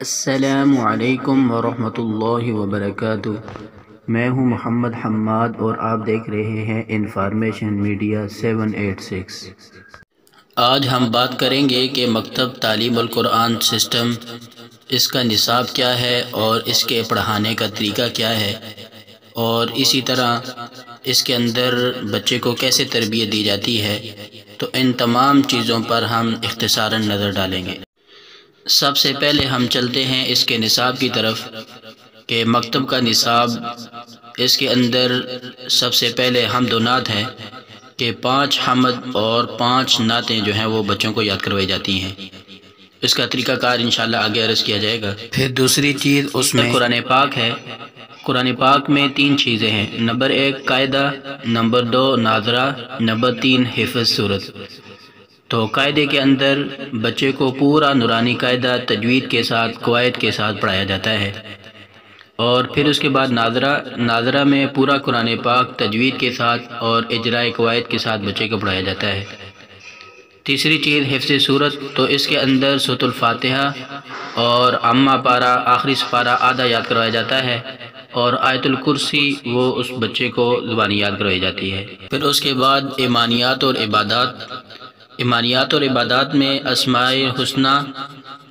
السلام علیکم ورحمۃ اللہ وبرکاتہ۔ میں ہوں محمد حماد اور آپ دیکھ رہے ہیں انفارمیشن میڈیا 786۔ آج ہم بات کریں گے کہ مکتب تعلیم القرآن سسٹم، اس کا نصاب کیا ہے اور اس کے پڑھانے کا طریقہ کیا ہے، اور اسی طرح اس کے اندر بچے کو کیسے تربیت دی جاتی ہے۔ تو ان تمام چیزوں پر ہم اختصاراً نظر ڈالیں گے۔ سب سے پہلے ہم چلتے ہیں اس کے نصاب کی طرف کہ مکتب کا نصاب، اس کے اندر سب سے پہلے حمد و نعت ہے کہ 5 حمد اور 5 نعتیں جو ہیں وہ بچوں کو یاد کروائی جاتی ہیں۔ اس کا طریقہ کار انشاءاللہ آگے عرض کیا جائے گا۔ پھر دوسری چیز اس میں قرآن پاک ہے۔ قرآن پاک میں 3 چیزیں ہیں، نمبر 1 قاعدہ، نمبر 2 ناظرہ، نمبر 3 حفظ سورت۔ تو قاعدے کے اندر بچے کو پورا نورانی قاعدہ تجوید کے ساتھ، قواعد کے ساتھ پڑھایا جاتا ہے، اور پھر اس کے بعد ناظرہ میں پورا قرآن پاک تجوید کے ساتھ اور اجرائے قواعد کے ساتھ بچے کو پڑھایا جاتا ہے۔ تیسری چیز حفظ سورت، تو اس کے اندر سورۃ الفاتحہ اور عامہ پارہ، آخری سپارہ آدھا یاد کروایا جاتا ہے، اور آیت الکرسی وہ اس بچے کو زبانی یاد کروائی جاتی ہے۔ پھر اس کے بعد ایمانیات اور عبادات میں اسماء الحسنہ،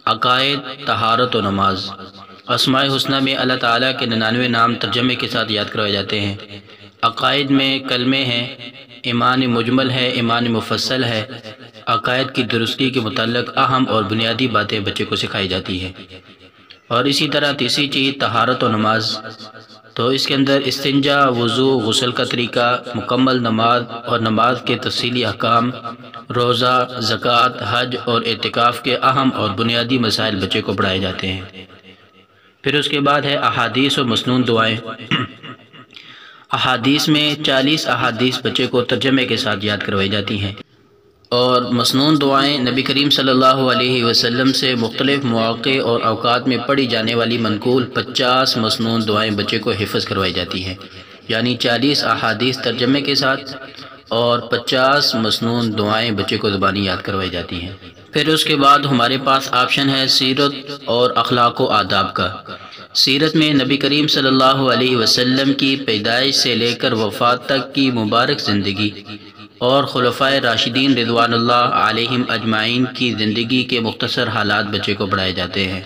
عقائد، طہارت و نماز۔ اسماء الحسنہ میں اللہ تعالیٰ کے 99 نام ترجمے کے ساتھ یاد کروائے جاتے ہیں۔ عقائد میں کلمے ہیں، ایمان مجمل ہے، ایمان مفصل ہے۔ عقائد کی درستی کے متعلق اہم اور بنیادی باتیں بچے کو سکھائی جاتی ہیں۔ اور اسی طرح تیسری چیز طہارت و نماز، تو اس کے اندر استنجا، وضو، غسل کا طریقہ، مکمل نماز اور نماز کے تفصیلی احکام، روزہ، زکوٰۃ، حج اور اعتکاف کے اہم اور بنیادی مسائل بچے کو پڑھائے جاتے ہیں۔ پھر اس کے بعد ہے احادیث اور مسنون دعائیں۔ احادیث میں 40 احادیث بچے کو ترجمے کے ساتھ یاد کروائی جاتی ہیں، اور مسنون دعائیں نبی کریم صلی اللہ علیہ وسلم سے مختلف مواقع اور اوقات میں پڑھی جانے والی منقول 50 مسنون دعائیں بچے کو حفظ کروائی جاتی ہیں، یعنی 40 احادیث ترجمے کے ساتھ اور 50 مسنون دعائیں بچے کو زبانی یاد کروائی جاتی ہیں۔ پھر اس کے بعد ہمارے پاس آپشن ہے سیرت اور اخلاق و آداب کا۔ سیرت میں نبی کریم صلی اللہ علیہ وسلم کی پیدائش سے لے کر وفات تک کی مبارک زندگی اور خلفائے راشدین رضوان اللہ علیہم اجمعین کی زندگی کے مختصر حالات بچے کو پڑھائے جاتے ہیں۔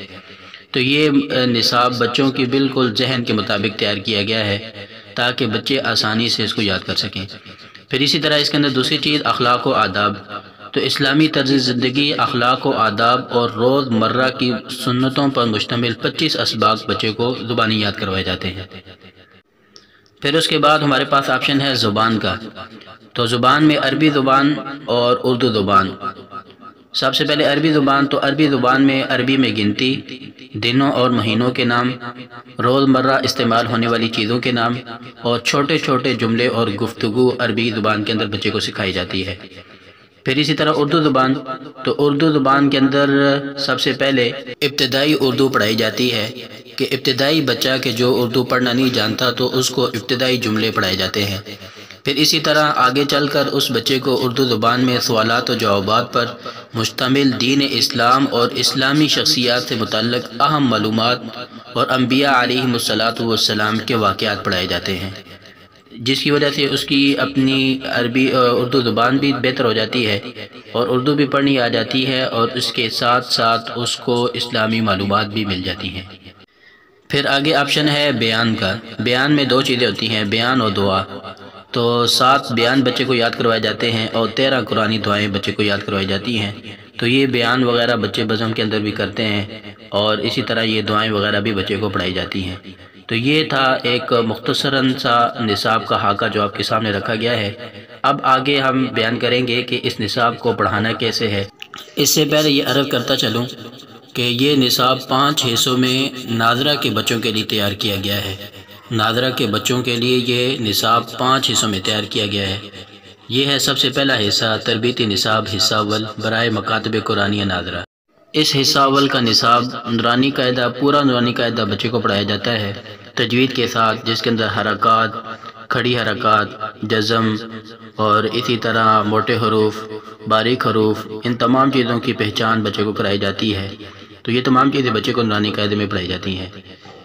تو یہ نصاب بچوں کی بالکل ذہن کے مطابق تیار کیا گیا ہے تاکہ بچے آسانی سے اس کو یاد کر سکیں۔ پھر اسی طرح اس کے اندر دوسری چیز اخلاق و آداب، تو اسلامی طرز زندگی، اخلاق و آداب اور روز مرہ کی سنتوں پر مشتمل 25 اسباق بچے کو زبانی یاد کروائے جاتے ہیں۔ پھر اس کے بعد ہمارے پاس آپشن ہے زبان کا، تو زبان میں عربی زبان اور اردو زبان۔ سب سے پہلے عربی زبان، تو عربی زبان میں عربی میں گنتی، دنوں اور مہینوں کے نام، روز مرہ استعمال ہونے والی چیزوں کے نام، اور چھوٹے چھوٹے جملے اور گفتگو عربی زبان کے اندر بچے کو سکھائی جاتی ہے۔ پھر اسی طرح اردو زبان، تو اردو زبان کے اندر سب سے پہلے ابتدائی اردو پڑھائی جاتی ہے کہ ابتدائی بچہ کہ جو اردو پڑھنا نہیں جانتا تو اس کو ابتدائی جملے پڑھائے جاتے ہیں۔ پھر اسی طرح آگے چل کر اس بچے کو اردو زبان میں سوالات و جوابات پر مشتمل دین اسلام اور اسلامی شخصیات سے متعلق اہم معلومات اور انبیاء علیہم السلام کے واقعات پڑھائے جاتے ہیں، جس کی وجہ سے اس کی اپنی اردو زبان بھی بہتر ہو جاتی ہے اور اردو بھی پڑھنی آ جاتی ہے، اور اس کے ساتھ ساتھ اس کو اسلامی معلومات بھی مل جاتی ہیں۔ پھر آگے آپشن ہے بیان کا۔ بیان میں 2 چیزیں ہوتی ہیں، بیان اور دعا۔ تو 7 بیان بچے کو یاد کروائے جاتے ہیں اور 13 قرآنی دعائیں بچے کو یاد کروائی جاتی ہیں۔ تو یہ بیان وغیرہ بچے بزم کے اندر بھی کرتے ہیں، اور اسی طرح یہ دعائیں وغیرہ بھی بچے کو پڑھائی جاتی ہیں۔ تو یہ تھا ایک مختصراً سا نصاب کا خاکہ جو آپ کے سامنے رکھا گیا ہے۔ اب آگے ہم بیان کریں گے کہ اس نصاب کو پڑھانا کیسے ہے۔ اس سے پہلے یہ عرض کرتا چلوں کہ یہ نصاب 5 حصوں میں ناظرہ کے بچوں کے لیے تیار کیا گیا ہے۔ ناظرہ کے بچوں کے لیے یہ نصاب 5 حصوں میں تیار کیا گیا ہے۔ یہ ہے سب سے پہلا حصہ تربیتی نصاب، حصہ اول برائے مکاتب قرآنیہ ناظرہ۔ اس حصہ اول کا نصاب نورانی قاعدہ، پورا نورانی قاعدہ بچے کو پڑھایا جاتا ہے تجوید کے ساتھ، جس کے اندر حرکات، کھڑی حرکات، جزم اور اسی طرح موٹے حروف، باریک حروف، ان تمام چیزوں کی پہچان بچے کو کرائی جاتی ہے۔ تو تو یہ تمام چیزیں بچے کو نورانی قاعدے میں پڑھائی جاتی ہیں۔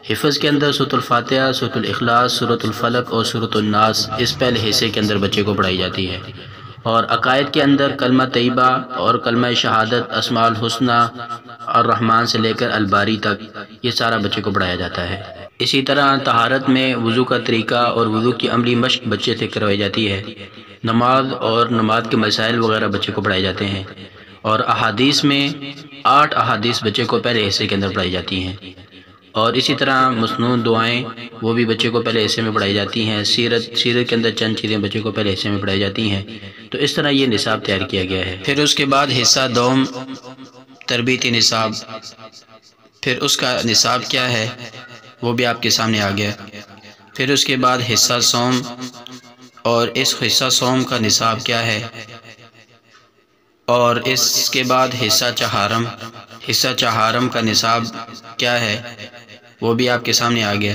حفظ کے اندر سورۃ الفاتحہ، سورۃ الاخلاص، سورۃ الفلق اور سورۃ الناس اس پہلے حصے کے اندر بچے کو پڑھائی جاتی ہے، اور عقائد کے اندر کلمہ طیبہ اور کلمہ شہادت، اسماء الحسنہ، الرحمن سے لے کر الباری تک یہ سارا بچے کو پڑھایا جاتا ہے۔ اسی طرح طہارت میں وضو کا طریقہ اور وضو کی عملی مشق بچے سے کروائی جاتی ہے۔ نماز اور نماز کے مسائل وغیرہ بچے کو پڑھائے جاتے ہیں، اور احادیث میں 8 احادیث بچے کو پہلے حصے کے اندر پڑھائی جاتی ہیں، اور اسی طرح مسنون دعائیں وہ بھی بچے کو پہلے حصے میں پڑھائی جاتی ہیں۔ سیرت کے اندر چند چیزیں بچے کو پہلے حصے میں پڑھائی جاتی ہیں۔ تو اس طرح یہ نصاب تیار کیا گیا ہے۔ پھر اس کے بعد حصہ دوم تربیتی نصاب، پھر اس کا نصاب کیا ہے وہ بھی آپ کے سامنے آ گیا۔ پھر اس کے بعد حصہ سوم، اور اس حصہ سوم کا نصاب کیا ہے، اور اس کے بعد حصہ چہارم کا نصاب کیا ہے وہ بھی آپ کے سامنے آ گیا۔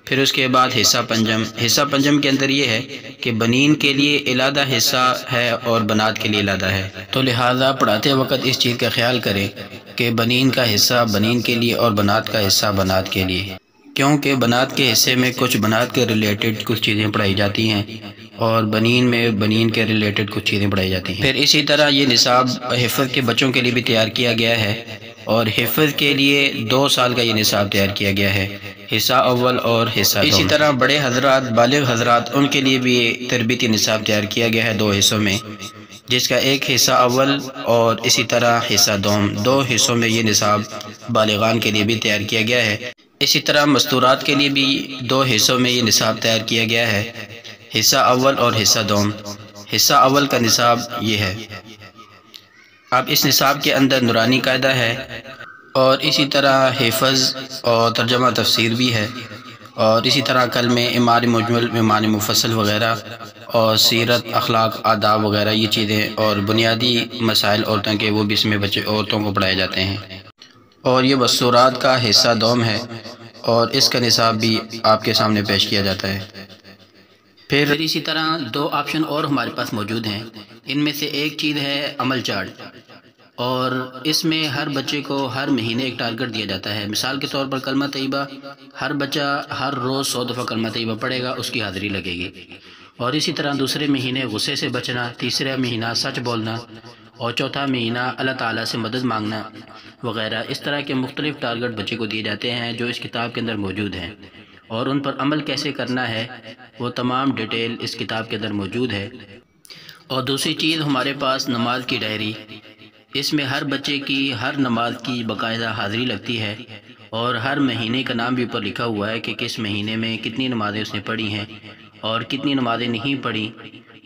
پھر اس کے بعد حصہ پنجم کے اندر یہ ہے کہ بنین کے لیے علیحدہ حصہ ہے اور بنات کے لیے علیحدہ ہے، تو لہٰذا پڑھاتے وقت اس چیز کا خیال کریں کہ بنین کا حصہ بنین کے لیے اور بنات کا حصہ بنات کے لیے، کیونکہ بنات کے حصے میں کچھ بنات کے ریلیٹڈ کچھ چیزیں پڑھائی جاتی ہیں، اور بنین میں بنین کے ریلیٹڈ کچھ چیزیں پڑھائی جاتی ہیں۔ پھر اسی طرح یہ نصاب حفظ کے بچوں کے لیے بھی تیار کیا گیا ہے، اور حفظ کے لیے 2 سال کا یہ نصاب تیار کیا گیا ہے، حصہ اول اور حصہ دوم۔ اسی طرح بڑے حضرات، بالغ حضرات، ان کے لیے بھی تربیتی نصاب تیار کیا گیا ہے 2 حصوں میں، جس کا ایک حصہ اول اور اسی طرح حصہ دوم، 2 حصوں میں یہ نصاب بالغان کے لیے بھی تیار کیا گیا ہے۔ اسی طرح مستورات کے لیے بھی 2 حصوں میں یہ نصاب تیار کیا گیا ہے، حصہ اول اور حصہ دوم۔ حصہ اول کا نصاب یہ ہے۔ اب اس نصاب کے اندر نورانی قاعدہ ہے، اور اسی طرح حفظ اور ترجمہ تفسیر بھی ہے، اور اسی طرح کلمے، اعمال مجمل، اعمال مفصل وغیرہ، اور سیرت، اخلاق، آداب وغیرہ یہ چیزیں، اور بنیادی مسائل عورتوں کے وہ بھی اس میں عورتوں کو پڑھائے جاتے ہیں۔ اور یہ مستورات کا حصہ دوم ہے، اور اس کا نصاب بھی آپ کے سامنے پیش کیا جاتا ہے۔ پھر اسی طرح 2 آپشن اور ہمارے پاس موجود ہیں، ان میں سے ایک چیز ہے عمل چارٹ، اور اس میں ہر بچے کو ہر مہینے ایک ٹارگٹ دیا جاتا ہے۔ مثال کے طور پر کلمہ طیبہ، ہر بچہ ہر روز 100 دفعہ کلمہ طیبہ پڑھے گا، اس کی حاضری لگے گی۔ اور اسی طرح دوسرے مہینے غصے سے بچنا، تیسرا مہینہ سچ بولنا، اور چوتھا مہینہ اللہ تعالیٰ سے مدد مانگنا وغیرہ۔ اس طرح کے مختلف ٹارگٹ بچے کو دیے جاتے ہیں جو اس کتاب کے اندر موجود ہیں، اور ان پر عمل کیسے کرنا ہے وہ تمام ڈیٹیل اس کتاب کے اندر موجود ہے۔ اور دوسری چیز ہمارے پاس نماز کی ڈائری، اس میں ہر بچے کی ہر نماز کی باقاعدہ حاضری لگتی ہے، اور ہر مہینے کا نام بھی اوپر لکھا ہوا ہے کہ کس مہینے میں کتنی نمازیں اس نے پڑھی ہیں اور کتنی نمازیں نہیں پڑھی،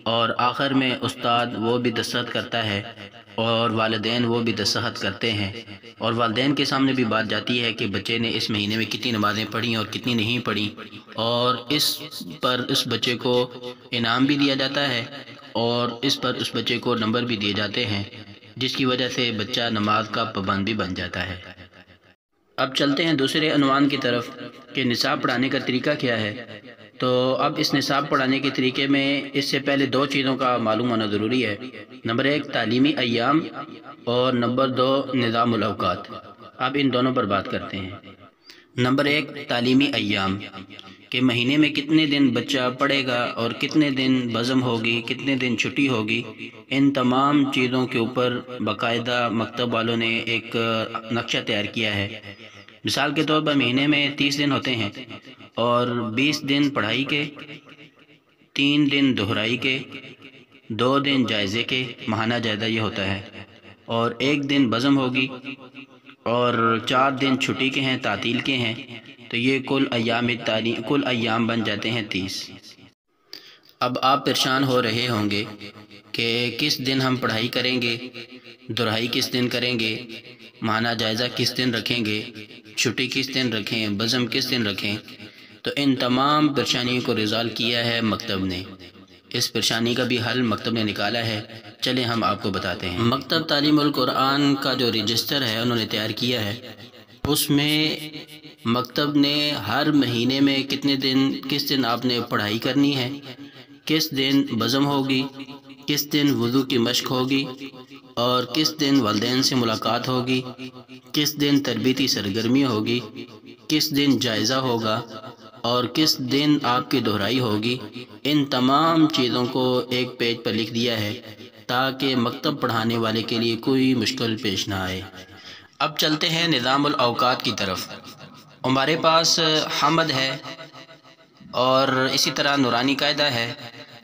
اور آخر میں استاد وہ بھی دستخط کرتا ہے، اور والدین وہ بھی دستخط کرتے ہیں، اور والدین کے سامنے بھی بات جاتی ہے کہ بچے نے اس مہینے میں کتنی نمازیں پڑھی اور کتنی نہیں پڑھی، اور اس پر اس بچے کو انعام بھی دیا جاتا ہے، اور اس پر اس بچے کو نمبر بھی دیے جاتے ہیں، جس کی وجہ سے بچہ نماز کا پابند بھی بن جاتا ہے۔ اب چلتے ہیں دوسرے عنوان کی طرف کہ نصاب پڑھانے کا طریقہ کیا ہے۔ تو اب اس نصاب پڑھانے کے طریقے میں اس سے پہلے 2 چیزوں کا معلوم ہونا ضروری ہے۔ نمبر 1 تعلیمی ایام، اور نمبر 2 نظام الاوقات۔ اب ان دونوں پر بات کرتے ہیں۔ نمبر 1 تعلیمی ایام، کہ مہینے میں کتنے دن بچہ پڑھے گا اور کتنے دن بزم ہوگی، کتنے دن چھٹی ہوگی، ان تمام چیزوں کے اوپر باقاعدہ مکتب والوں نے ایک نقشہ تیار کیا ہے۔ مثال کے طور پر مہینے میں 30 دن ہوتے ہیں، اور 20 دن پڑھائی کے، 3 دن دہرائی کے، 2 دن جائزے کے، ماہانہ جائزہ یہ ہوتا ہے، اور 1 دن بزم ہوگی، اور 4 دن چھٹی کے ہیں، تعطیل کے ہیں، تو یہ کل ایام بن جاتے ہیں 30۔ اب آپ پریشان ہو رہے ہوں گے کہ کس دن ہم پڑھائی کریں گے، دہرائی کس دن کریں گے، ماہانہ جائزہ کس دن رکھیں گے، چھٹی کس دن رکھیں، بزم کس دن رکھیں۔ تو ان تمام پریشانیوں کو ریزالو کیا ہے مکتب نے، اس پریشانی کا بھی حل مکتب نے نکالا ہے۔ چلیں ہم آپ کو بتاتے ہیں۔ مکتب تعلیم القرآن کا جو رجسٹر ہے انہوں نے تیار کیا ہے، اس میں مکتب نے ہر مہینے میں کتنے دن، کس دن آپ نے پڑھائی کرنی ہے، کس دن بزم ہوگی، کس دن وضو کی مشق ہوگی اور کس دن والدین سے ملاقات ہوگی، کس دن تربیتی سرگرمی ہوگی، کس دن جائزہ ہوگا اور کس دن آپ کی دہرائی ہوگی، ان تمام چیزوں کو ایک پیج پر لکھ دیا ہے تاکہ مکتب پڑھانے والے کے لیے کوئی مشکل پیش نہ آئے۔ اب چلتے ہیں نظام الاوقات کی طرف۔ ہمارے پاس حمد ہے اور اسی طرح نورانی قاعدہ ہے۔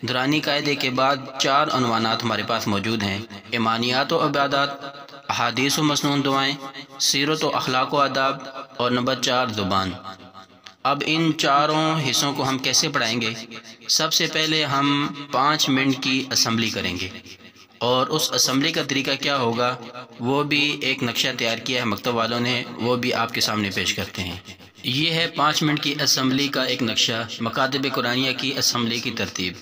نورانی قاعدے کے بعد 4 عنوانات ہمارے پاس موجود ہیں: ایمانیات و عبادات، احادیث و مسنون دعائیں، سیرت و اخلاق و آداب اور نمبر 4 زبان۔ اب ان چاروں حصوں کو ہم کیسے پڑھائیں گے؟ سب سے پہلے ہم 5 منٹ کی اسمبلی کریں گے، اور اس اسمبلی کا طریقہ کیا ہوگا وہ بھی ایک نقشہ تیار کیا ہے مکتب والوں نے، وہ بھی آپ کے سامنے پیش کرتے ہیں۔ یہ ہے 5 منٹ کی اسمبلی کا ایک نقشہ، مکاتب قرآنیہ کی اسمبلی کی ترتیب۔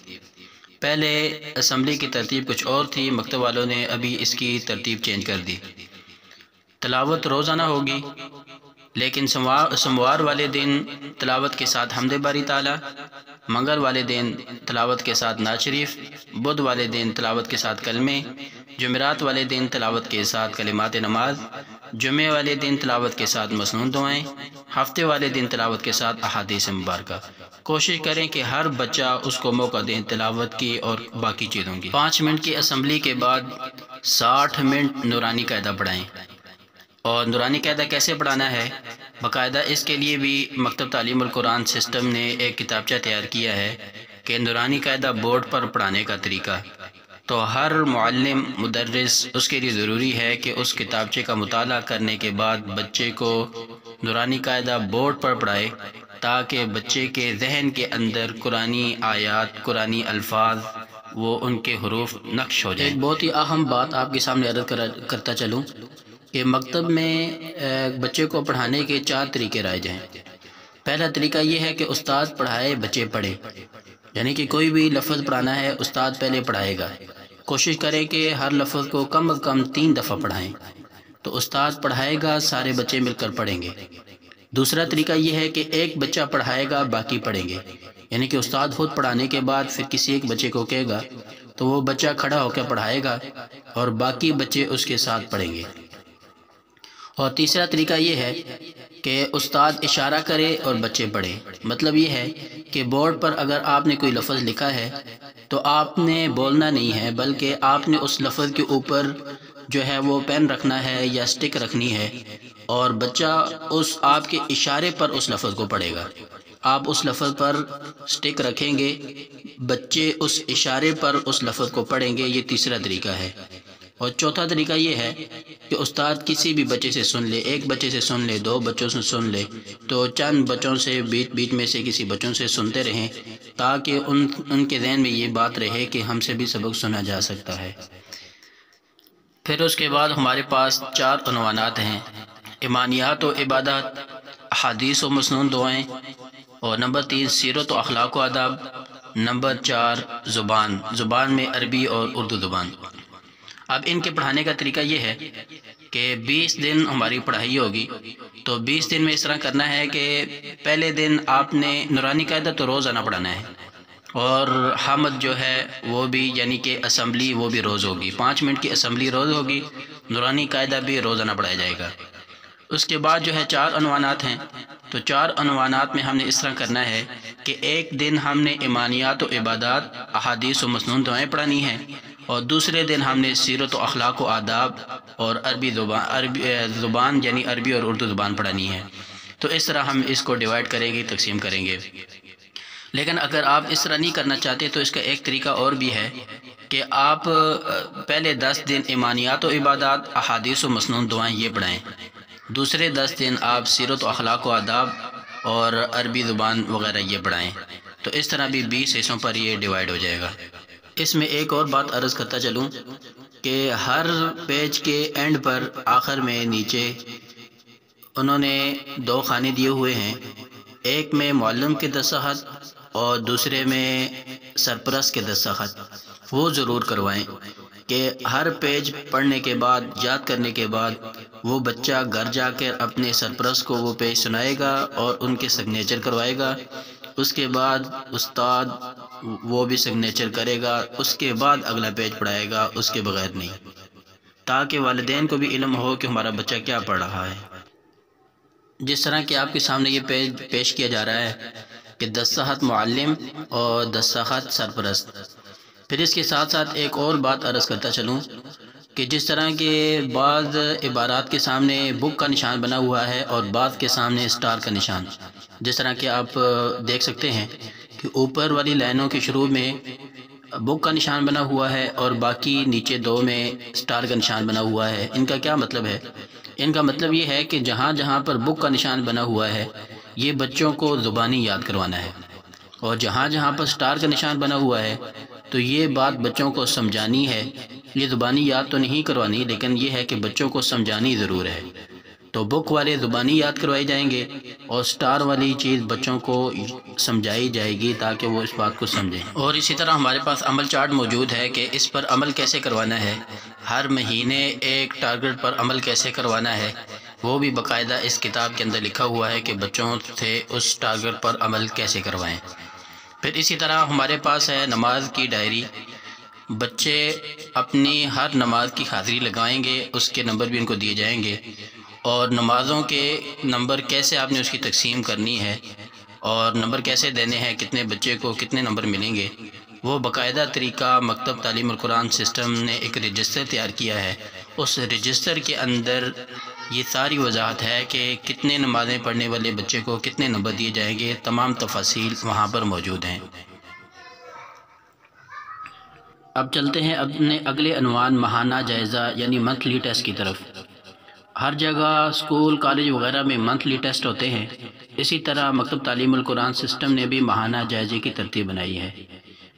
پہلے اسمبلی کی ترتیب کچھ اور تھی، مکتب والوں نے ابھی اس کی ترتیب چینج کر دی۔ تلاوت روزانہ ہوگی، لیکن سوموار والے دن تلاوت کے ساتھ حمد باری تعالیٰ، منگل والے دن تلاوت کے ساتھ نعت شریف، بدھ والے دن تلاوت کے ساتھ کلمے، جمعرات والے دن تلاوت کے ساتھ کلمات نماز، جمعے والے دن تلاوت کے ساتھ مسنون دعائیں، ہفتے والے دن تلاوت کے ساتھ احادیث مبارکہ۔ کوشش کریں کہ ہر بچہ اس کو موقع دیں تلاوت کی اور باقی چیزوں کی۔ 5 منٹ کی اسمبلی کے بعد 60 منٹ نورانی قاعدہ پڑھائیں۔ اور نورانی قاعدہ کیسے پڑھانا ہے؟ باقاعدہ اس کے لیے بھی مکتب تعلیم القرآن سسٹم نے ایک کتابچہ تیار کیا ہے کہ نورانی قاعدہ بورڈ پر پڑھانے کا طریقہ۔ تو ہر معلم مدرس اس کے لیے ضروری ہے کہ اس کتابچے کا مطالعہ کرنے کے بعد بچے کو نورانی قاعدہ بورڈ پر پڑھائے، تاکہ بچے کے ذہن کے اندر قرآنی آیات، قرآنی الفاظ، وہ ان کے حروف نقش ہو جائیں۔ ایک بہت ہی اہم بات آپ کے سامنے عرض کرتا چلوں کہ مکتب میں بچے کو پڑھانے کے 4 طریقے رائج ہیں۔ پہلا طریقہ یہ ہے کہ استاد پڑھائے، بچے پڑھیں، یعنی کہ کوئی بھی لفظ پڑھانا ہے استاد پہلے پڑھائے گا۔ کوشش کریں کہ ہر لفظ کو کم از کم 3 دفعہ پڑھائیں، تو استاد پڑھائے گا، سارے بچے مل کر پڑھیں گے۔ دوسرا طریقہ یہ ہے کہ ایک بچہ پڑھائے گا، باقی پڑھیں گے، یعنی کہ استاد خود پڑھانے کے بعد پھر کسی ایک بچے کو کہے گا تو وہ بچہ کھڑا ہو کے پڑھائے گا اور باقی بچے اس کے ساتھ پڑھیں گے۔ اور تیسرا طریقہ یہ ہے کہ استاد اشارہ کرے اور بچے پڑھیں۔ مطلب یہ ہے کہ بورڈ پر اگر آپ نے کوئی لفظ لکھا ہے تو آپ نے بولنا نہیں ہے، بلکہ آپ نے اس لفظ کے اوپر جو ہے وہ پین رکھنا ہے یا سٹک رکھنی ہے، اور بچہ اس آپ کے اشارے پر اس لفظ کو پڑھے گا۔ آپ اس لفظ پر سٹک رکھیں گے، بچے اس اشارے پر اس لفظ کو پڑھیں گے۔ یہ تیسرا طریقہ ہے۔ اور چوتھا طریقہ یہ ہے کہ استاد کسی بھی بچے سے سن لے، ایک بچے سے سن لے، 2 بچوں سے سن لے، تو چند بچوں سے بیچ میں سے کسی بچوں سے سنتے رہیں، تاکہ ان کے ذہن میں یہ بات رہے کہ ہم سے بھی سبق سنا جا سکتا ہے۔ پھر اس کے بعد ہمارے پاس 4 عنوانات ہیں: ایمانیات و عبادات، احادیث و مسنون دعائیں، اور نمبر 3 سیرت و اخلاق و آداب، نمبر 4 زبان میں عربی اور اردو زبان۔ اب ان کے پڑھانے کا طریقہ یہ ہے کہ 20 دن ہماری پڑھائی ہوگی، تو 20 دن میں اس طرح کرنا ہے کہ پہلے دن آپ نے نورانی قاعدہ تو روزانہ پڑھانا ہے، اور حمد جو ہے وہ بھی، یعنی کہ اسمبلی وہ بھی روز ہوگی۔ 5 منٹ کی اسمبلی روز ہوگی، نورانی قاعدہ بھی روزانہ پڑھایا جائے گا۔ اس کے بعد جو ہے 4 عنوانات ہیں، تو 4 عنوانات میں ہم نے اس طرح کرنا ہے کہ ایک دن ہم نے ایمانیات و عبادات، احادیث و مسنون دعائیں پڑھانی ہیں، اور دوسرے دن ہم نے سیرت و اخلاق و آداب اور عربی زبان یعنی عربی اور اردو زبان پڑھانی ہے۔ تو اس طرح ہم اس کو ڈیوائیڈ کریں گے، تقسیم کریں گے۔ لیکن اگر آپ اس طرح نہیں کرنا چاہتے تو اس کا ایک طریقہ اور بھی ہے کہ آپ پہلے 10 دن ایمانیات و عبادات، احادیث و مسنون دعائیں یہ پڑھائیں، دوسرے 10 دن آپ سیرت و اخلاق و آداب اور عربی زبان وغیرہ یہ پڑھائیں۔ تو اس طرح بھی 20 حصوں پر یہ ڈیوائیڈ ہو جائے گا۔ اس میں ایک اور بات عرض کرتا چلوں کہ ہر پیج کے اینڈ پر آخر میں نیچے انہوں نے 2 خانے دیے ہوئے ہیں، ایک میں معلم کے دستخط اور دوسرے میں سرپرست کے دستخط۔ وہ ضرور کروائیں کہ ہر پیج پڑھنے کے بعد، یاد کرنے کے بعد، وہ بچہ گھر جا کر اپنے سرپرست کو وہ پیج سنائے گا اور ان کے سگنیچر کروائے گا۔ اس کے بعد استاد وہ بھی سگنیچر کرے گا، اس کے بعد اگلا پیج پڑھائے گا، اس کے بغیر نہیں، تاکہ والدین کو بھی علم ہو کہ ہمارا بچہ کیا پڑھ رہا ہے۔ جس طرح کہ آپ کے سامنے یہ پیج پیش کیا جا رہا ہے کہ 10 صحت معلم اور 10 صحت سرپرست۔ پھر اس کے ساتھ ساتھ ایک اور بات عرض کرتا چلوں کہ جس طرح کے بعض عبارات کے سامنے بک کا نشان بنا ہوا ہے اور بعض کے سامنے اسٹار کا نشان، جس طرح کہ آپ دیکھ سکتے ہیں کہ اوپر والی لائنوں کے شروع میں بک کا نشان بنا ہوا ہے اور باقی نیچے دو میں اسٹار کا نشان بنا ہوا ہے۔ ان کا کیا مطلب ہے؟ ان کا مطلب یہ ہے کہ جہاں جہاں پر بک کا نشان بنا ہوا ہے یہ بچوں کو زبانی یاد کروانا ہے، اور جہاں جہاں پر اسٹار کا نشان بنا ہوا ہے تو یہ بات بچوں کو سمجھانی ہے۔ یہ زبانی یاد تو نہیں کروانی، لیکن یہ ہے کہ بچوں کو سمجھانی ضرور ہے۔ تو بک والے زبانی یاد کروائے جائیں گے اور سٹار والی چیز بچوں کو سمجھائی جائے گی تاکہ وہ اس بات کو سمجھیں۔ اور اسی طرح ہمارے پاس عمل چارٹ موجود ہے کہ اس پر عمل کیسے کروانا ہے، ہر مہینے ایک ٹارگٹ پر عمل کیسے کروانا ہے، وہ بھی باقاعدہ اس کتاب کے اندر لکھا ہوا ہے کہ بچوں سے اس ٹارگٹ پر عمل کیسے کروائیں۔ پھر اسی طرح ہمارے پاس ہے نماز کی ڈائری۔ بچے اپنی ہر نماز کی حاضری لگائیں گے، اس کے نمبر بھی ان کو دیے جائیں گے، اور نمازوں کے نمبر کیسے آپ نے اس کی تقسیم کرنی ہے اور نمبر کیسے دینے ہیں، کتنے بچے کو کتنے نمبر ملیں گے، وہ باقاعدہ طریقہ مکتب تعلیم القرآن سسٹم نے ایک رجسٹر تیار کیا ہے۔ اس رجسٹر کے اندر یہ ساری وضاحت ہے کہ کتنے نمازیں پڑھنے والے بچے کو کتنے نمبر دیے جائیں گے، تمام تفاصیل وہاں پر موجود ہیں۔ اب چلتے ہیں اپنے اگلے عنوان ماہانہ جائزہ یعنی منتھلی ٹیسٹ کی طرف۔ ہر جگہ اسکول کالج وغیرہ میں منتھلی ٹیسٹ ہوتے ہیں، اسی طرح مکتب تعلیم القرآن سسٹم نے بھی ماہانہ جائزے کی ترتیب بنائی ہے۔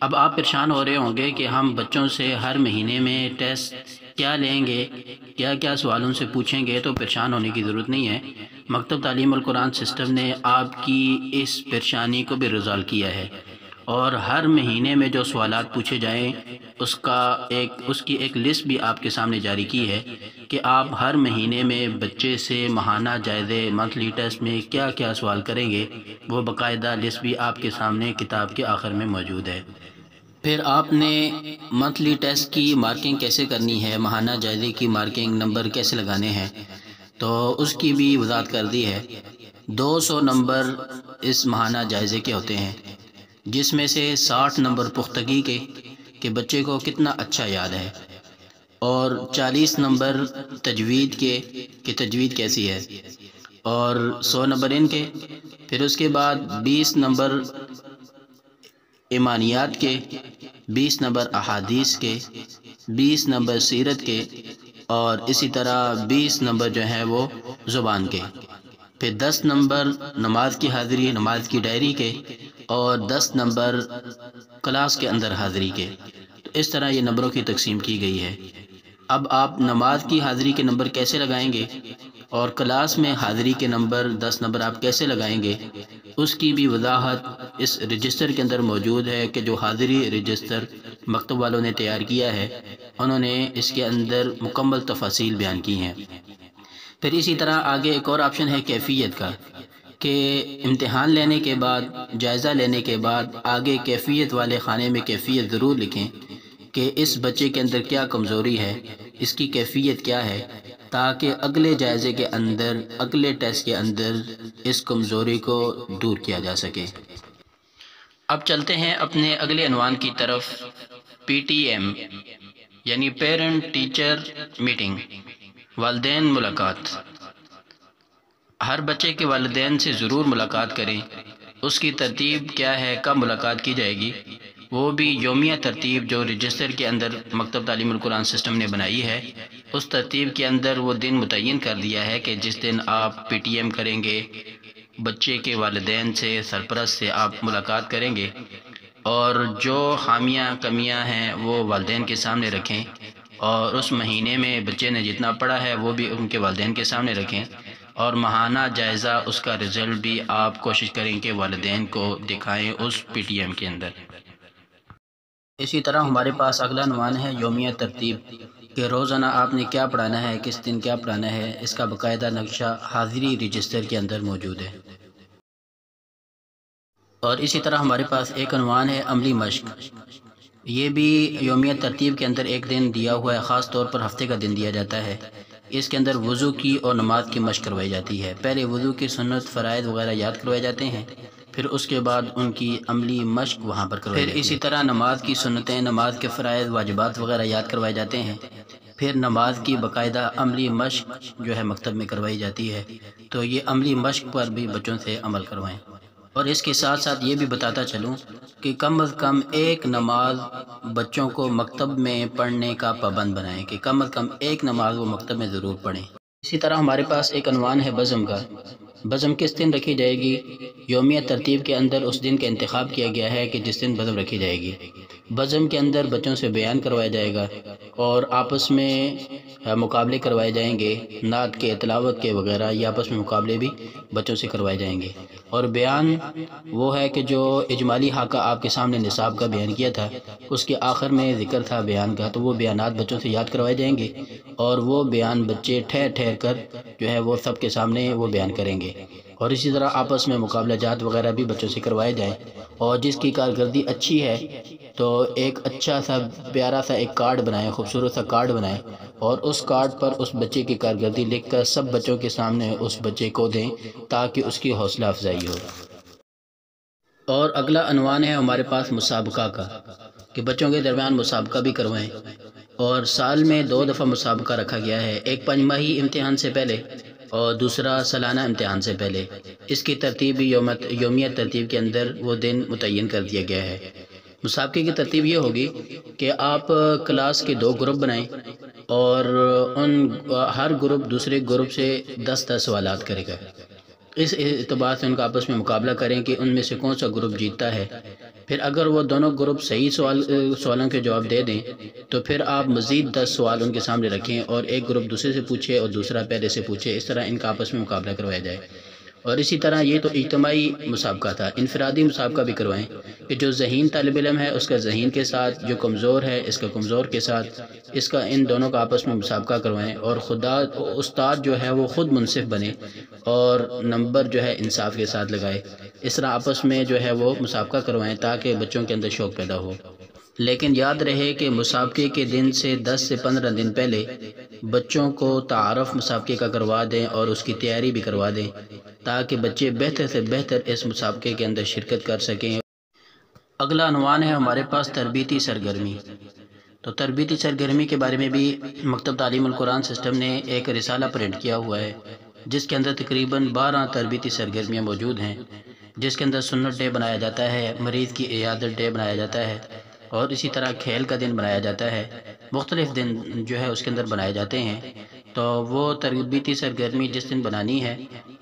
اب آپ پریشان ہو رہے ہوں گے کہ ہم بچوں سے ہر مہینے میں ٹیسٹ کیا لیں گے، کیا کیا سوالوں سے پوچھیں گے، تو پریشان ہونے کی ضرورت نہیں ہے۔ مکتب تعلیم القرآن سسٹم نے آپ کی اس پریشانی کو بھی ریزالو کیا ہے، اور ہر مہینے میں جو سوالات پوچھے جائیں اس کی ایک لسٹ بھی آپ کے سامنے جاری کی ہے کہ آپ ہر مہینے میں بچے سے ماہانہ جائزے منتھلی ٹیسٹ میں کیا کیا سوال کریں گے، وہ باقاعدہ لسٹ بھی آپ کے سامنے کتاب کے آخر میں موجود ہے۔ پھر آپ نے منتھلی ٹیسٹ کی مارکنگ کیسے کرنی ہے، ماہانہ جائزے کی مارکنگ نمبر کیسے لگانے ہیں، تو اس کی بھی وضاحت کر دی ہے۔ 200 نمبر اس ماہانہ جائزے کے ہوتے ہیں، جس میں سے 60 نمبر پختگی کے کہ بچے کو کتنا اچھا یاد ہے، اور 40 نمبر تجوید کے کہ تجوید کیسی ہے، اور 100 نمبر ان کے۔ پھر اس کے بعد 20 نمبر ایمانیات کے، 20 نمبر احادیث کے، 20 نمبر سیرت کے، اور اسی طرح 20 نمبر جو ہیں وہ زبان کے۔ پھر 10 نمبر نماز کی حاضری، نماز کی ڈائری کے، اور 10 نمبر کلاس کے اندر حاضری کے۔ تو اس طرح یہ نمبروں کی تقسیم کی گئی ہے۔ اب آپ نماز کی حاضری کے نمبر کیسے لگائیں گے اور کلاس میں حاضری کے نمبر 10 نمبر آپ کیسے لگائیں گے، اس کی بھی وضاحت اس رجسٹر کے اندر موجود ہے کہ جو حاضری رجسٹر مکتب والوں نے تیار کیا ہے، انہوں نے اس کے اندر مکمل تفاصیل بیان کی ہیں۔ پھر اسی طرح آگے ایک اور آپشن ہے کیفیت کا، کہ امتحان لینے کے بعد، جائزہ لینے کے بعد آگے کیفیت والے خانے میں کیفیت ضرور لکھیں کہ اس بچے کے اندر کیا کمزوری ہے، اس کی کیفیت کیا ہے، تاکہ اگلے جائزے کے اندر، اگلے ٹیسٹ کے اندر اس کمزوری کو دور کیا جا سکے۔ اب چلتے ہیں اپنے اگلے عنوان کی طرف، پی ٹی ایم یعنی پیرنٹ ٹیچر میٹنگ، والدین ملاقات۔ ہر بچے کے والدین سے ضرور ملاقات کریں۔ اس کی ترتیب کیا ہے، کب ملاقات کی جائے گی، وہ بھی یومیہ ترتیب جو رجسٹر کے اندر مکتب تعلیم القرآن سسٹم نے بنائی ہے، اس ترتیب کے اندر وہ دن متعین کر دیا ہے کہ جس دن آپ پی ٹی ایم کریں گے، بچے کے والدین سے، سرپرست سے آپ ملاقات کریں گے، اور جو خامیاں کمیاں ہیں وہ والدین کے سامنے رکھیں، اور اس مہینے میں بچے نے جتنا پڑھا ہے وہ بھی ان کے والدین کے سامنے رکھیں، اور ماہانہ جائزہ اس کا رزلٹ بھی آپ کوشش کریں کہ والدین کو دکھائیں اس پی ٹی ایم کے اندر۔ اسی طرح ہمارے پاس اگلا عنوان ہے یومیہ ترتیب، کہ روزانہ آپ نے کیا پڑھانا ہے، کس دن کیا پڑھانا ہے، اس کا باقاعدہ نقشہ حاضری رجسٹر کے اندر موجود ہے۔ اور اسی طرح ہمارے پاس ایک عنوان ہے عملی مشق۔ یہ بھی یومیہ ترتیب کے اندر ایک دن دیا ہوا ہے، خاص طور پر ہفتے کا دن دیا جاتا ہے۔ اس کے اندر وضو کی اور نماز کی مشق کروائی جاتی ہے۔ پہلے وضو کی سنت، فرائض وغیرہ یاد کروائے جاتے ہیں، پھر اس کے بعد ان کی عملی مشق وہاں پر کروائی جاتی ہے۔ پھر اسی طرح نماز کی سنتیں، نماز کے فرائض، واجبات وغیرہ یاد کروائے جاتے ہیں، پھر نماز کی باقاعدہ عملی مشق جو ہے مکتب میں کروائی جاتی ہے۔ تو یہ عملی مشق پر بھی بچوں سے عمل کروائیں۔ اور اس کے ساتھ ساتھ یہ بھی بتاتا چلوں کہ کم از کم ایک نماز بچوں کو مکتب میں پڑھنے کا پابند بنائیں، کہ کم از کم ایک نماز وہ مکتب میں ضرور پڑھیں۔ اسی طرح ہمارے پاس ایک عنوان ہے بزم کا۔ بزم کس دن رکھی جائے گی؟ یومیہ ترتیب کے اندر اس دن کا انتخاب کیا گیا ہے کہ جس دن بزم رکھی جائے گی۔ بزم کے اندر بچوں سے بیان کروایا جائے گا اور آپس میں مقابلے کروائے جائیں گے، نعت کے، تلاوت کے وغیرہ، یہ آپس میں مقابلے بھی بچوں سے کروائے جائیں گے۔ اور بیان وہ ہے کہ جو اجمالی خاکہ آپ کے سامنے نصاب کا بیان کیا تھا، اس کے آخر میں ذکر تھا بیان کا، تو وہ بیانات بچوں سے یاد کروائے جائیں گے اور وہ بیان بچے ٹھہر ٹھہر کر جو ہے وہ سب کے سامنے وہ بیان کریں گے۔ اور اسی طرح آپس میں مقابلہ جات وغیرہ بھی بچوں سے کروائے جائیں، اور جس کی کارکردگی اچھی ہے تو ایک اچھا سا پیارا سا ایک کارڈ بنائیں، خوبصورت سا کارڈ بنائیں، اور اس کارڈ پر اس بچے کی کارکردگی لکھ کر سب بچوں کے سامنے اس بچے کو دیں تاکہ اس کی حوصلہ افزائی ہو۔ اور اگلا عنوان ہے ہمارے پاس مسابقہ کا، کہ بچوں کے درمیان مسابقہ بھی کروائیں۔ اور سال میں 2 دفعہ مسابقہ رکھا گیا ہے، ایک 5 ماہی امتحان سے پہلے اور دوسرا سالانہ امتحان سے پہلے۔ اس کی ترتیب بھی یومیہ ترتیب کے اندر وہ دن متعین کر دیا گیا ہے۔ مسابقے کی ترتیب یہ ہوگی کہ آپ کلاس کے 2 گروپ بنائیں اور ہر گروپ دوسرے گروپ سے 10 سوالات کرے گا۔ اس اعتبار سے ان کا آپس میں مقابلہ کریں کہ ان میں سے کون سا گروپ جیتتا ہے۔ پھر اگر وہ دونوں گروپ صحیح سوالوں کے جواب دے دیں تو پھر آپ مزید 10 سوال ان کے سامنے رکھیں اور ایک گروپ دوسرے سے پوچھے اور دوسرا پہلے سے پوچھے، اس طرح ان کا آپس میں مقابلہ کروایا جائے۔ اور اسی طرح یہ تو اجتماعی مسابقہ تھا، انفرادی مسابقہ بھی کروائیں کہ جو ذہین طالب علم ہے اس کا ذہین کے ساتھ، جو کمزور ہے اس کا کمزور کے ساتھ، ان دونوں کا آپس میں مسابقہ کروائیں، اور استاد جو ہے وہ خود منصف بنے اور نمبر جو ہے انصاف کے ساتھ لگائے۔ اس طرح آپس میں جو ہے وہ مسابقہ کروائیں تاکہ بچوں کے اندر شوق پیدا ہو۔ لیکن یاد رہے کہ مسابقے کے دن سے 10 سے 15 دن پہلے بچوں کو تعارف مسابقے کا کروا دیں اور اس کی تیاری بھی کروا دیں تاکہ بچے بہتر سے بہتر اس مسابقے کے اندر شرکت کر سکیں۔ اگلا عنوان ہے ہمارے پاس تربیتی سرگرمی۔ تو تربیتی سرگرمی کے بارے میں بھی مکتب تعلیم القرآن سسٹم نے ایک رسالہ پرنٹ کیا ہوا ہے جس کے اندر تقریباً 12 تربیتی سرگرمیاں موجود ہیں، جس کے اندر سنت ڈے بنایا جاتا ہے، مریض کی عیادت ڈے بنایا جاتا ہے، اور اسی طرح کھیل کا دن بنایا جاتا ہے، مختلف دن جو ہے اس کے اندر بنائے جاتے ہیں۔ تو وہ تربیتی سرگرمی جس دن بنانی ہے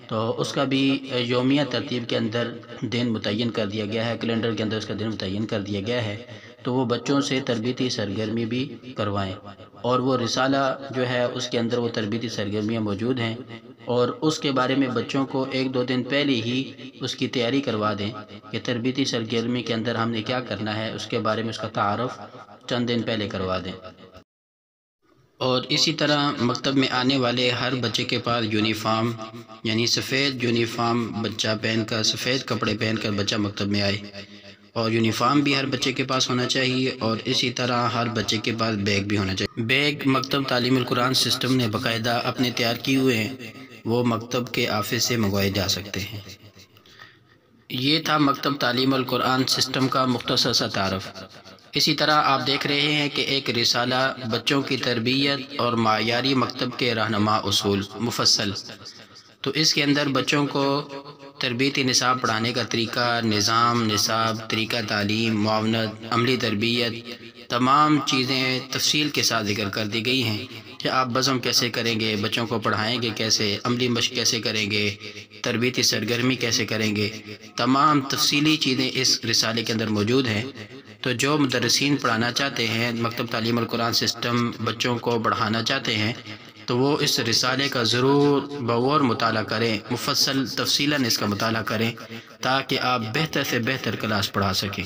تو اس کا بھی یومیہ ترتیب کے اندر دن متعین کر دیا گیا ہے، کیلنڈر کے اندر اس کا دن متعین کر دیا گیا ہے، تو وہ بچوں سے تربیتی سرگرمی بھی کروائیں۔ اور وہ رسالہ جو ہے اس کے اندر وہ تربیتی سرگرمیاں موجود ہیں، اور اس کے بارے میں بچوں کو 1-2 دن پہلے ہی اس کی تیاری کروا دیں کہ تربیتی سرگرمی کے اندر ہم نے کیا کرنا ہے، اس کے بارے میں اس کا تعارف چند دن پہلے کروا دیں۔ اور اسی طرح مکتب میں آنے والے ہر بچے کے پاس یونیفارم، یعنی سفید یونیفارم بچہ پہن کر، سفید کپڑے پہن کر بچہ مکتب میں آئے، اور یونیفارم بھی ہر بچے کے پاس ہونا چاہیے، اور اسی طرح ہر بچے کے پاس بیگ بھی ہونا چاہیے۔ بیگ مکتب تعلیم القرآن سسٹم نے باقاعدہ اپنے تیار کیے ہوئے ہیں، وہ مکتب کے آفس سے منگوائے جا سکتے ہیں۔ یہ تھا مکتب تعلیم القرآن سسٹم کا مختصر سا تعارف۔ اسی طرح آپ دیکھ رہے ہیں کہ ایک رسالہ بچوں کی تربیت اور معیاری مکتب کے رہنما اصول مفصل، تو اس کے اندر بچوں کو تربیتی نصاب پڑھانے کا طریقہ، نظام نصاب، طریقہ تعلیم، معاونت، عملی تربیت، تمام چیزیں تفصیل کے ساتھ ذکر کر دی گئی ہیں کہ آپ بزم کیسے کریں گے، بچوں کو پڑھائیں گے کیسے، عملی مشق کیسے کریں گے، تربیتی سرگرمی کیسے کریں گے، تمام تفصیلی چیزیں اس رسالے کے اندر موجود ہیں۔ تو جو مدرسین پڑھانا چاہتے ہیں، مکتب تعلیم القرآن سسٹم بچوں کو پڑھانا چاہتے ہیں، تو وہ اس رسالے کا ضرور بغور مطالعہ کریں، مفصل تفصیلاً اس کا مطالعہ کریں تاکہ آپ بہتر سے بہتر کلاس پڑھا سکیں۔